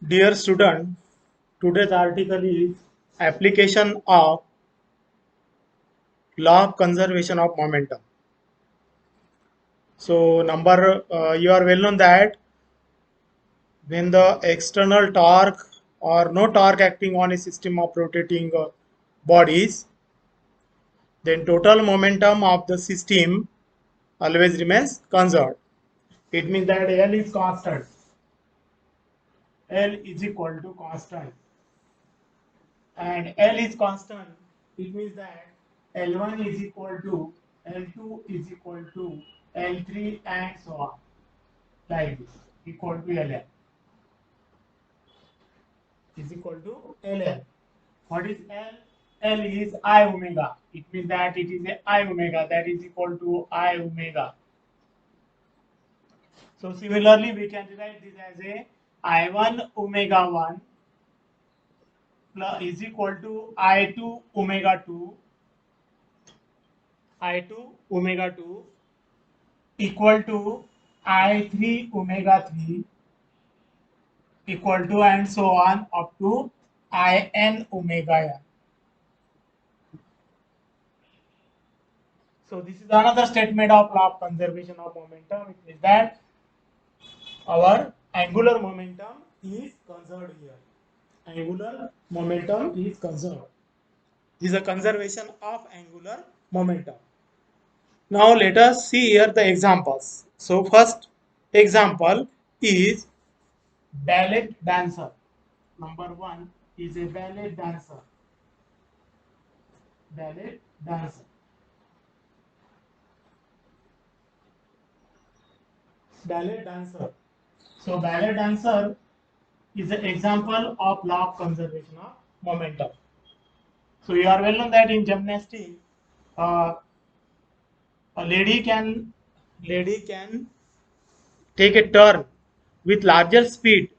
Dear student, today's article is application of law of conservation of momentum. So, you are well known that when the external torque or no torque acting on a system of rotating bodies, then total momentum of the system always remains conserved. It means that L is constant. L is equal to constant. And L is constant, it means that L1 is equal to L2 is equal to L3 and so on, like this, equal to Ln is equal to Ln. What is L? L is I omega. It means that it is a I omega that is equal to I omega. So similarly, we can write this as a I1 omega 1 plus is equal to I2 omega 2 I2 omega 2 equal to I3 omega 3 equal to and so on up to In omega n. So this is another statement of law of conservation of momentum. It means that our angular momentum is conserved here. Angular momentum is conserved. This is a conservation of angular momentum. Now let us see here the examples. So first example is ballet dancer. Number one is a ballet dancer. Ballet dancer. Ballet dancer. So ballet dancer is an example of law of conservation of momentum. So you are well known that in gymnastics, uh, a lady can take a turn with larger speed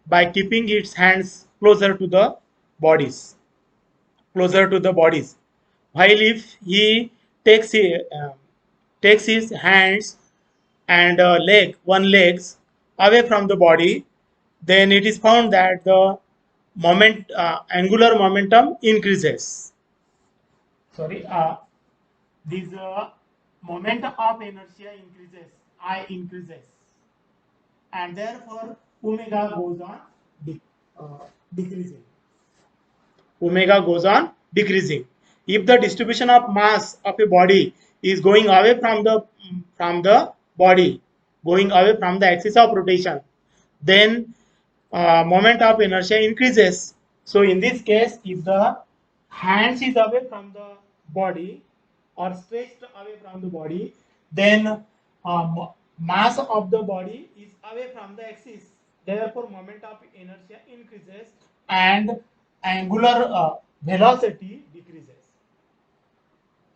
by keeping its hands closer to the bodies. While if he takes his, takes his hands and one legs away from the body, then it is found that the angular momentum increases. Sorry, this moment of inertia increases, I increases, and therefore omega goes on decreasing. Omega goes on decreasing. If the distribution of mass of a body is going away from the body, going away from the axis of rotation, then moment of inertia increases. So in this case, if the hands is away from the body or stretched away from the body, then mass of the body is away from the axis. Therefore, moment of inertia increases and angular velocity decreases.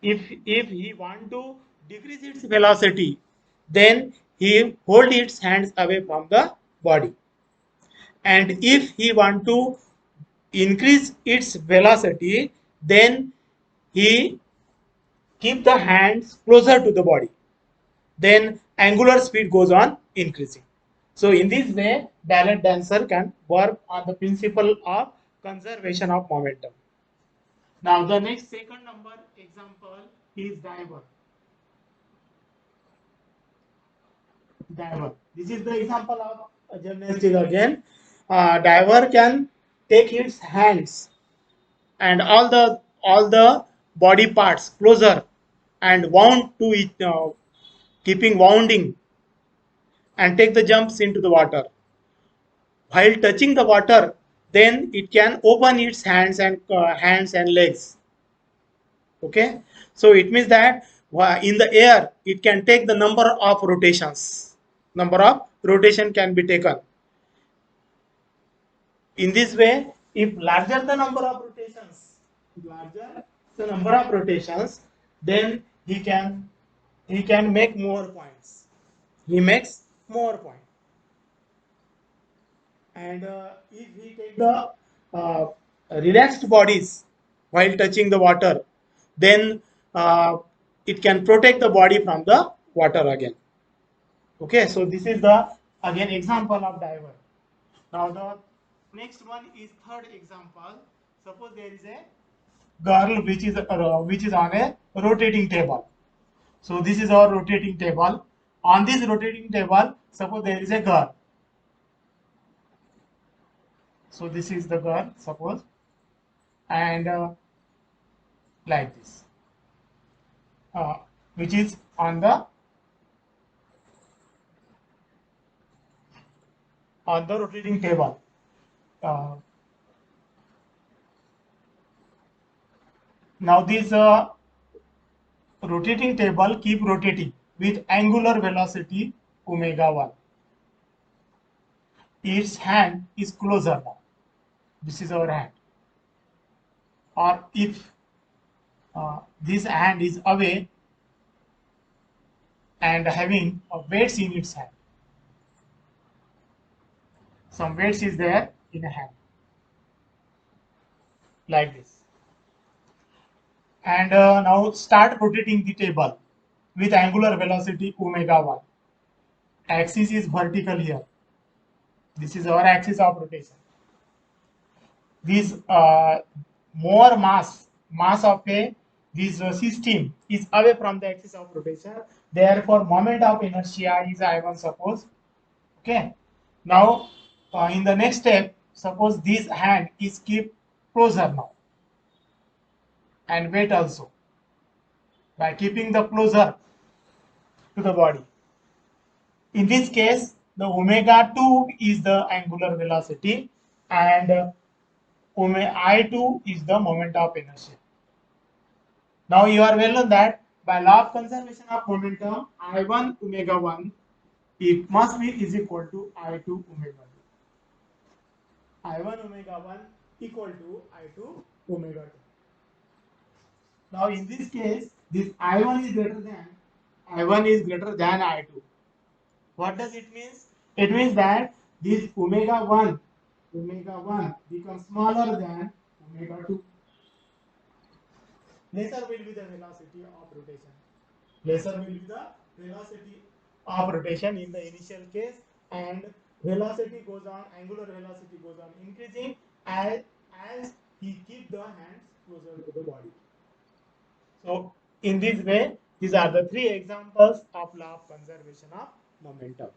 If he want to decrease its velocity, then he hold its hands away from the body, and if he want to increase its velocity, then he keep the hands closer to the body, then angular speed goes on increasing. So in this way, ballet dancer can work on the principle of conservation of momentum. Now the next second number example is diver. Diver. This is the example of a gymnastic again. Diver can take its hands and all the body parts closer and wound to it, keeping wounding, and take the jumps into the water. While touching the water, then it can open its hands and legs. Okay, so it means that in the air it can take the number of rotations. Number of rotation can be taken. In this way, if larger the number of rotations, then he can make more points. He makes more points. And if we take the uh, relaxed bodies while touching the water, then it can protect the body from the water again. Okay, so this is the again example of diver. Now the next one is third example. Suppose there is a girl which is on a rotating table. So this is our rotating table. On this rotating table, suppose there is a girl. So this is the girl, suppose, and like this, which is on the rotating table. Uh, now this rotating table keep rotating with angular velocity omega 1. Its hand is closer now. This is our hand. Or if this hand is away and having a weights in its hand. Some weights is there in a hand. Like this. And now start rotating the table with angular velocity omega 1. Axis is vertical here. This is our axis of rotation. This more mass of a this system is away from the axis of rotation. Therefore, moment of inertia is I1, suppose. Okay. Now, in the next step, suppose this hand is keep closer now, and weight also. By keeping the closer to the body. In this case, the omega 2 is the angular velocity and omega I2 is the moment of inertia. Now you are well known that by law of conservation of momentum, I1 omega 1, it must be is equal to I2 omega 2. I1 omega 1 equal to I2 omega 2. Now in this case, this I1 is greater than I2. What does it mean? It means that this omega 1 becomes smaller than omega 2. Lesser will be the velocity of rotation. Lesser will be the velocity of rotation in the initial case, and velocity goes on, angular velocity goes on increasing as he keep the hands closer to the body. So in this way, these are the three examples of law of conservation of momentum.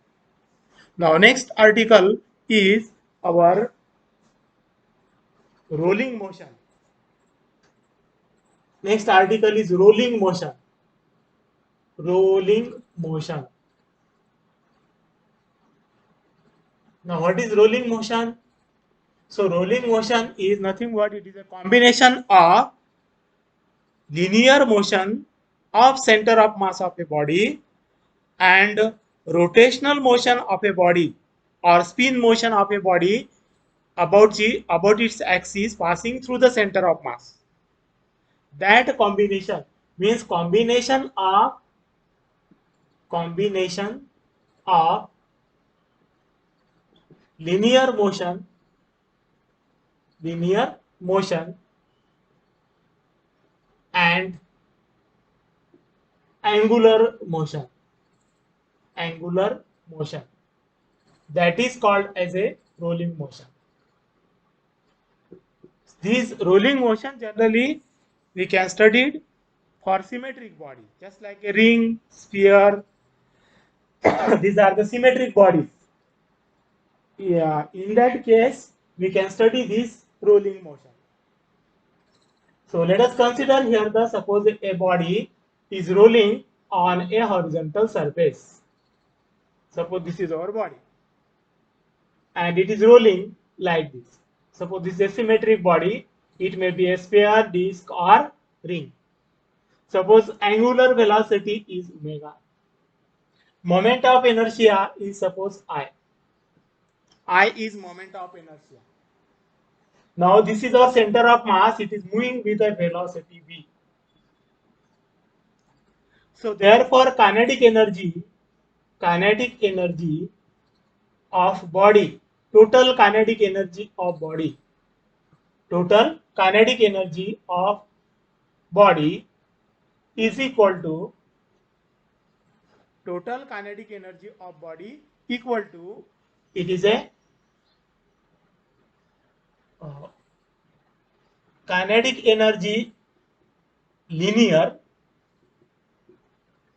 Now next article is our rolling motion. Next article is rolling motion. Rolling motion. Now what is rolling motion? So rolling motion is nothing but it is a combination of linear motion of center of mass of a body and rotational motion of a body or spin motion of a body about its axis passing through the center of mass. That combination means combination of linear motion and angular motion that is called as a rolling motion. These rolling motion generally we can study it for symmetric body, just like a ring, sphere. These are the symmetric bodies. Yeah, in that case we can study this rolling motion. So let us consider here the suppose a body is rolling on a horizontal surface. Suppose this is our body and it is rolling like this. Suppose this is a symmetric body, it may be a sphere, disc or ring. Suppose angular velocity is omega. Moment of inertia is suppose I. I is moment of inertia. Now this is our center of mass, it is moving with a velocity v. So therefore kinetic energy of body, total kinetic energy of body is equal to it is a uh, kinetic energy linear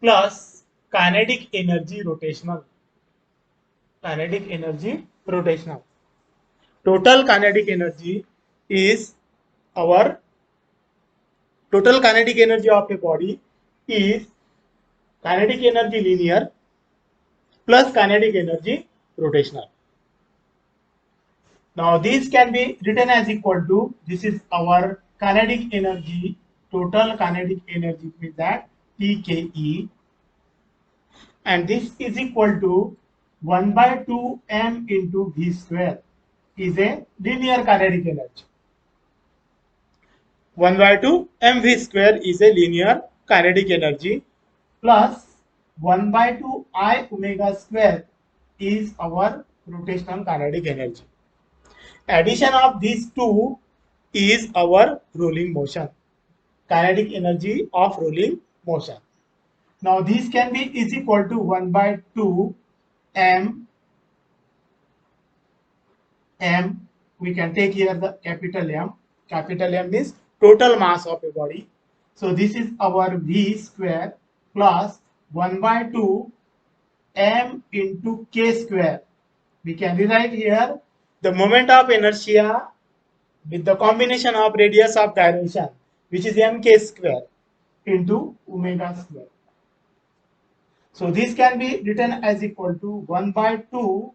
plus kinetic energy rotational. Kinetic energy rotational. Total kinetic energy is our total kinetic energy of a body is kinetic energy linear plus kinetic energy rotational. Now this can be written as equal to, this is our kinetic energy, total kinetic energy is that TKE, and this is equal to 1 by 2 m into v square is a linear kinetic energy. 1 by 2 mv square is a linear kinetic energy plus 1 by 2 I omega square is our rotational kinetic energy. Addition of these two is our rolling motion, kinetic energy of rolling motion. Now this can be is equal to 1 by 2 m. We can take here the capital M. Capital M is total mass of a body. So this is our V square plus 1 by 2 m into k square. We can rewrite here the moment of inertia with the combination of radius of gyration, which is mk square into omega square. So this can be written as equal to 1 by 2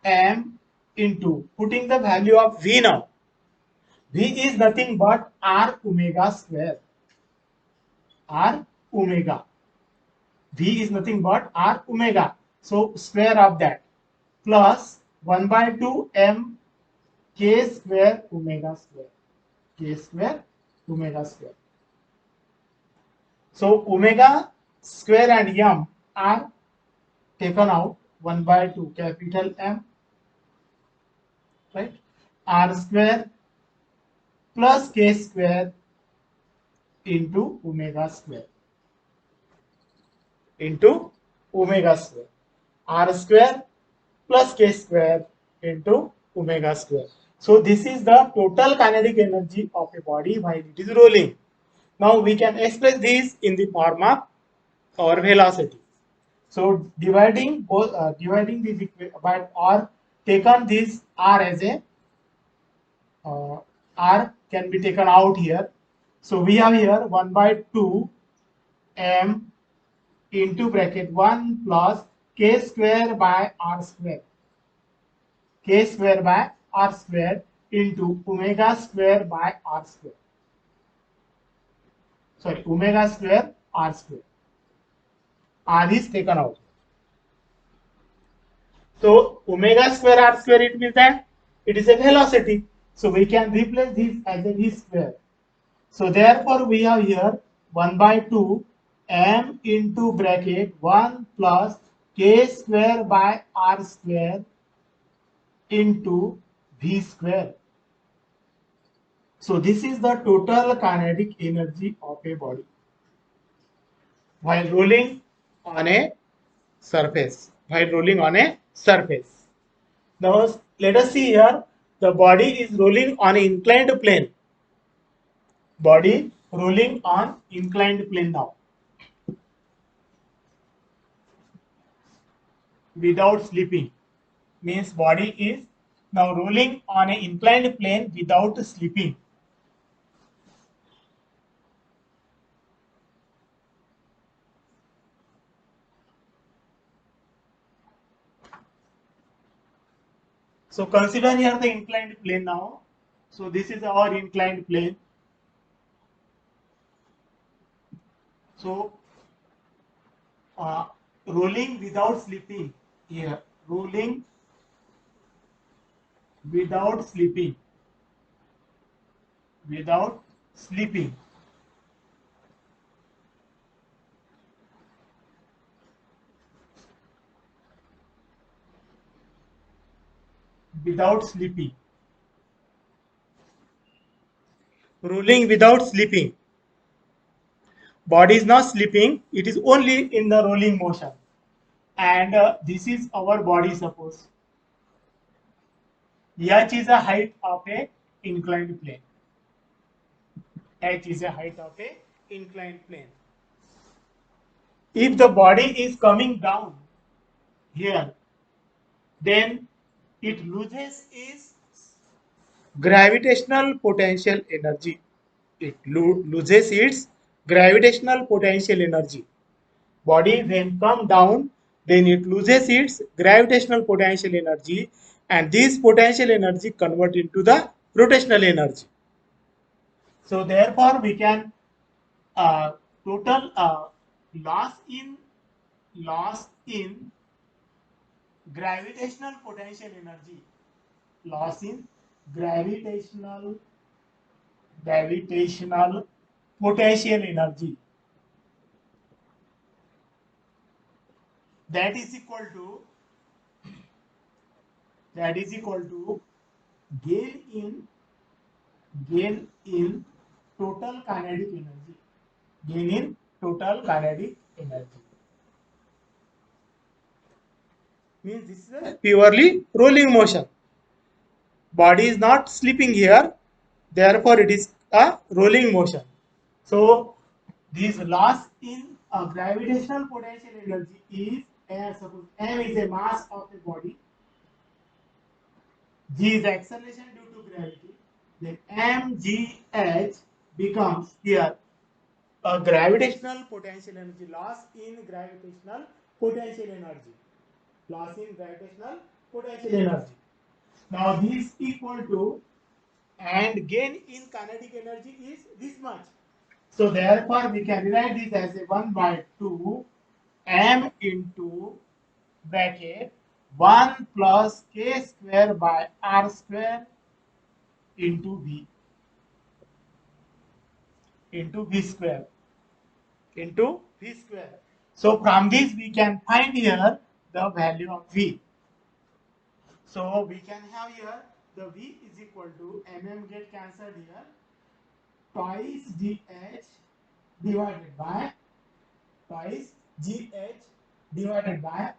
m into, putting the value of v now. V is nothing but r omega square. R omega. V is nothing but r omega. So square of that plus 1 by 2 m k square omega square. K square omega square. So omega square and m are taken out, 1 by 2 capital M, right? R square plus k square into omega square. Into omega square. R square plus k square into omega square. So this is the total kinetic energy of a body while it is rolling. Now we can express this in the form of our velocity. So dividing both, dividing these by or taken this r as a r can be taken out here. So we have here 1 by 2 m into bracket 1 plus k square by r square. K square by r square into omega square by r square. Sorry, omega square r square. R is taken out. So omega square r square, it means that it is a velocity. So we can replace this as a v square. So therefore we have here 1 by 2 m into bracket 1 plus k square by r square into v square. So this is the total kinetic energy of a body while rolling on a surface. While rolling on a surface. Now let us see here, the body is rolling on an inclined plane. Body rolling on inclined plane now. Without slipping. Means body is now rolling on an inclined plane without slipping. So consider here the inclined plane now. So this is our inclined plane. So rolling without slipping here. Rolling without slipping. Without slipping. Without sleeping. Rolling without sleeping. Body is not sleeping, it is only in the rolling motion. And this is our body, suppose. H is the height of a inclined plane. H is the height of a inclined plane. If the body is coming down here, then it loses its gravitational potential energy. It loses its gravitational potential energy. Body when come down, then it loses its gravitational potential energy, and this potential energy convert into the rotational energy. So therefore we can total loss in loss in gravitational potential energy, loss in gravitational gravitational potential energy, that is equal to that is equal to gain in gain in total kinetic energy, gain in total kinetic energy, means this is a purely rolling motion. Body is not slipping here, therefore it is a rolling motion. So this loss in gravitational potential energy is, suppose m is a mass of the body, g is acceleration due to gravity, then mgh becomes here a gravitational potential energy, loss in gravitational potential energy, loss in gravitational potential energy. Now this equal to, and gain in kinetic energy is this much. So therefore we can rewrite this as a 1 by 2 m into bracket 1 plus k square by r square into v square into v square. So from this we can find here the value of v. So we can have here the v is equal to get cancelled here, twice gh divided by twice gh divided by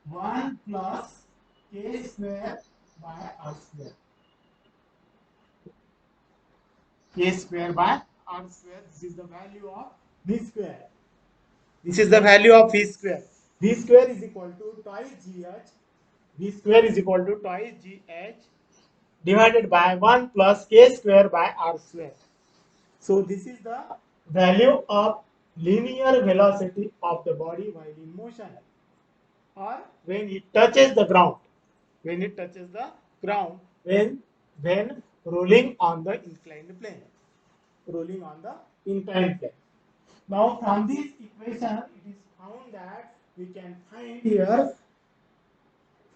1 plus k square by r square. K square by r square. This is the value of v square. This is the value of v square. V square is equal to twice gh. V square is equal to twice gh divided by 1 plus k square by r square. So this is the value of linear velocity of the body while in motion, or when it touches the ground, when it touches the ground, when rolling on the inclined plane, rolling on the inclined plane. Now from this equation it is found that we can find here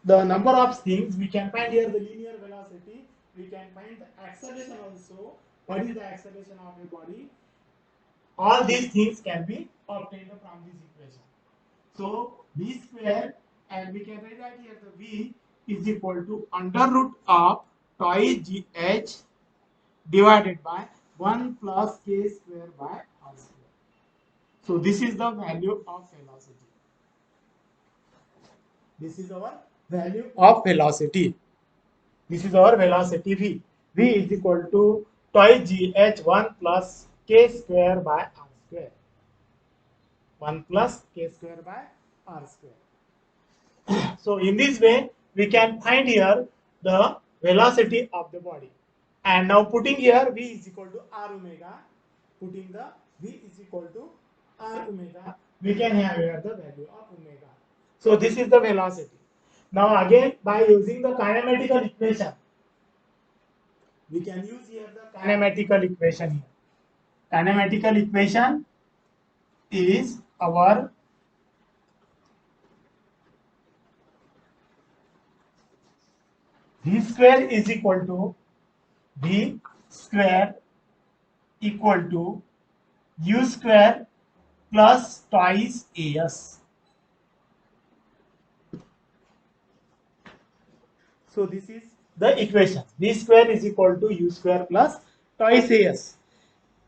the number of things. We can find here the linear velocity, we can find the acceleration also, what is the acceleration of a body. All these things can be obtained from this equation. So v square, and we can write here the v is equal to under root of twice gh divided by 1 plus k square by r square. So this is the value of velocity. This is our value of velocity. This is our velocity v. V is equal to twice gh 1 plus k square by r square. 1 plus k square by r square. So in this way, we can find here the velocity of the body. And now putting here v is equal to r omega, putting the v is equal to r omega, we can have here the value of omega. So this is the velocity. Now again, by using the kinematical equation, we can use here the kinematical equation here. Kinematical equation is our v square is equal to v square equal to u square plus twice as. So this is the equation. V square is equal to u square plus twice as.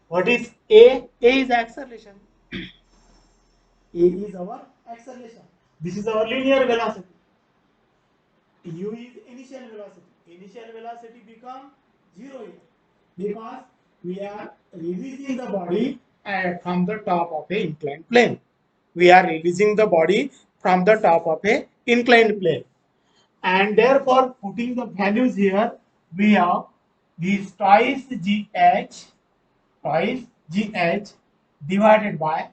What is a? A is acceleration. A is our acceleration. This is our linear velocity. u is initial velocity. Initial velocity become 0 here because we are releasing the body from the top of a inclined plane. We are releasing the body from the top of a inclined plane, and therefore putting the values here, we have this twice gh divided by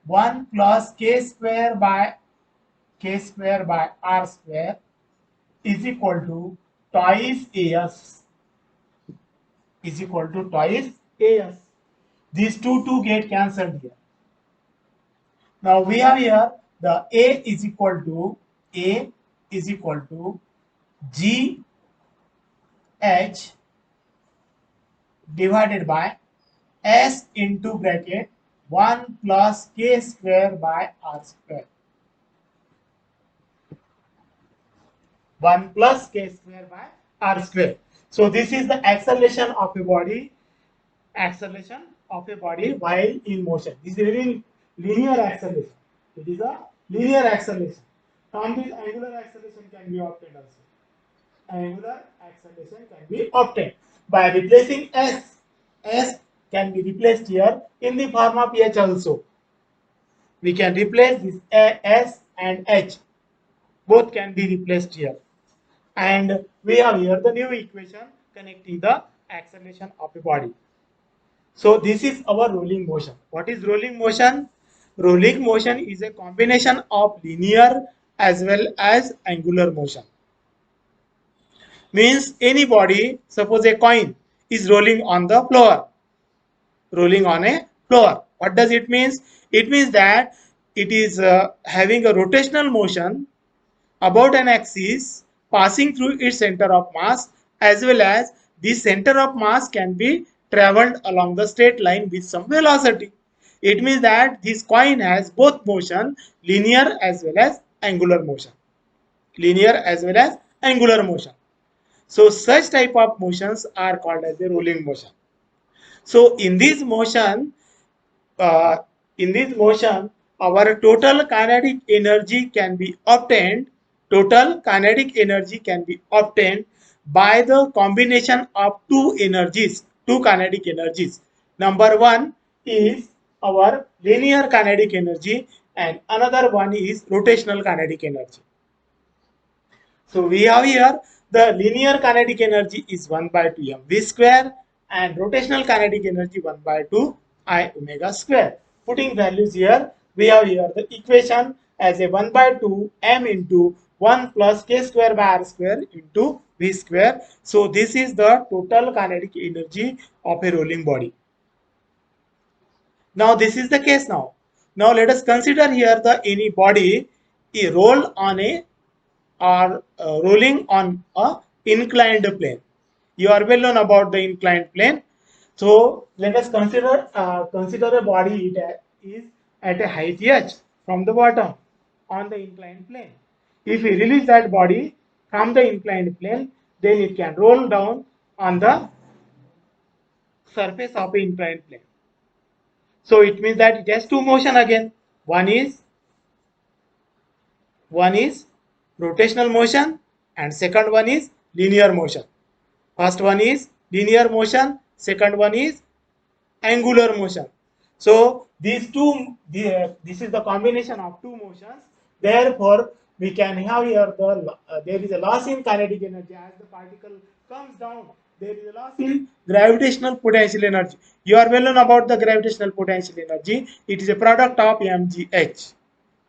1 plus k square by r square is equal to twice as is equal to twice as. These two get cancelled here. Now we have here the a is equal to g h divided by s into bracket 1 plus k square by r square. 1 plus k square by r square. So this is the acceleration of a body while in motion. This is a linear acceleration. It is a linear acceleration. From this angular acceleration can be obtained also. Angular acceleration can be obtained by replacing s. S can be replaced here in the form of h also. We can replace this s and h. Both can be replaced here. And we have here the new equation connecting the acceleration of a body. So this is our rolling motion. What is rolling motion? Rolling motion is a combination of linear as well as angular motion. Means any body, suppose a coin is rolling on the floor, rolling on a floor. What does it means? It means that it is having a rotational motion about an axis passing through its center of mass, as well as the center of mass can be traveled along the straight line with some velocity. It means that this coin has both motion, linear as well as angular motion. Linear as well as angular motion. So such type of motions are called as a rolling motion. So uh, in this motion, our total kinetic energy can be obtained. Total kinetic energy can be obtained by the combination of two kinetic energies. Number one is our linear kinetic energy, and another one is rotational kinetic energy. So we have here the linear kinetic energy is 1 by 2 mv square and rotational kinetic energy 1 by 2 I omega square. Putting values here, we have here the equation as a 1 by 2 m into 1 plus k square by r square into v square. So this is the total kinetic energy of a rolling body. Now this is the case now. Now let us consider here the any body a roll on a or rolling on a inclined plane. You are well known about the inclined plane. So let us consider a body is at a height h from the bottom on the inclined plane. If we release that body from the inclined plane, then it can roll down on the surface of the inclined plane. So it means that it has two motion again. One is one is rotational motion and second one is linear motion. First one is linear motion, second one is angular motion. So this is the combination of two motions. Therefore, we can have here there is a loss in kinetic energy as the particle comes down. There is a loss in gravitational potential energy. You are well known about the gravitational potential energy. It is a product of mgh.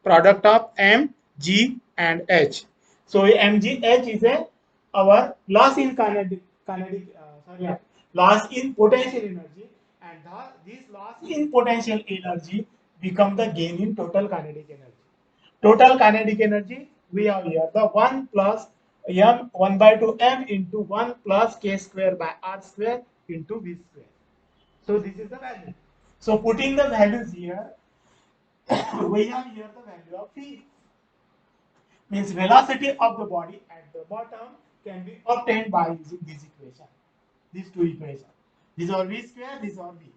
Product of m, g, and h. So mgh is our loss in loss in potential energy, and this loss in potential energy become the gain in total kinetic energy. Total kinetic energy we have here the 1 plus m 1 by 2 m into 1 plus k square by r square into v square. So this is the value. So putting the values here, we have here the value of v. Means velocity of the body at the bottom can be obtained by using this equation, these two equations. These are v square, these are v.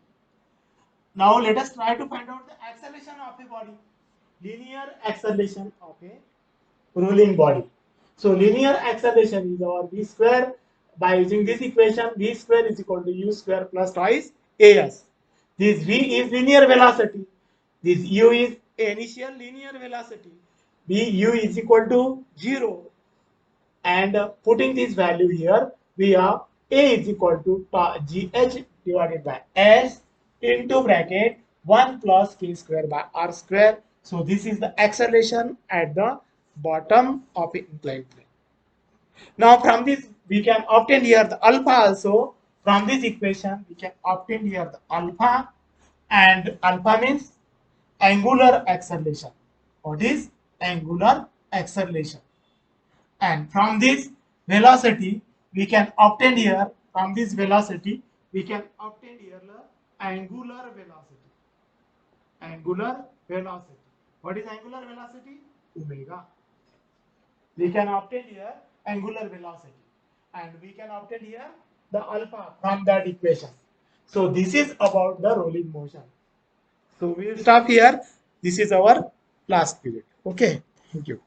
Now let us try to find out the acceleration of a body, linear acceleration of a rolling body. So linear acceleration is our v square. By using this equation, v square is equal to u square plus twice as. This v is linear velocity. This u is initial linear velocity. Bu is equal to 0. And putting this value here, we have a is equal to gh divided by s into bracket 1 plus k square by r square. So this is the acceleration at the bottom of an inclined plane. Now from this we can obtain here the alpha also. From this equation we can obtain here the alpha, and alpha means angular acceleration. What is angular acceleration? And from this velocity we can obtain here, from this velocity we can obtain here the angular velocity. Angular velocity. What is angular velocity? Omega. We can obtain here angular velocity, and we can obtain here the alpha from that equation. So this is about the rolling motion. So we will stop here. This is our last period. Okay, thank you.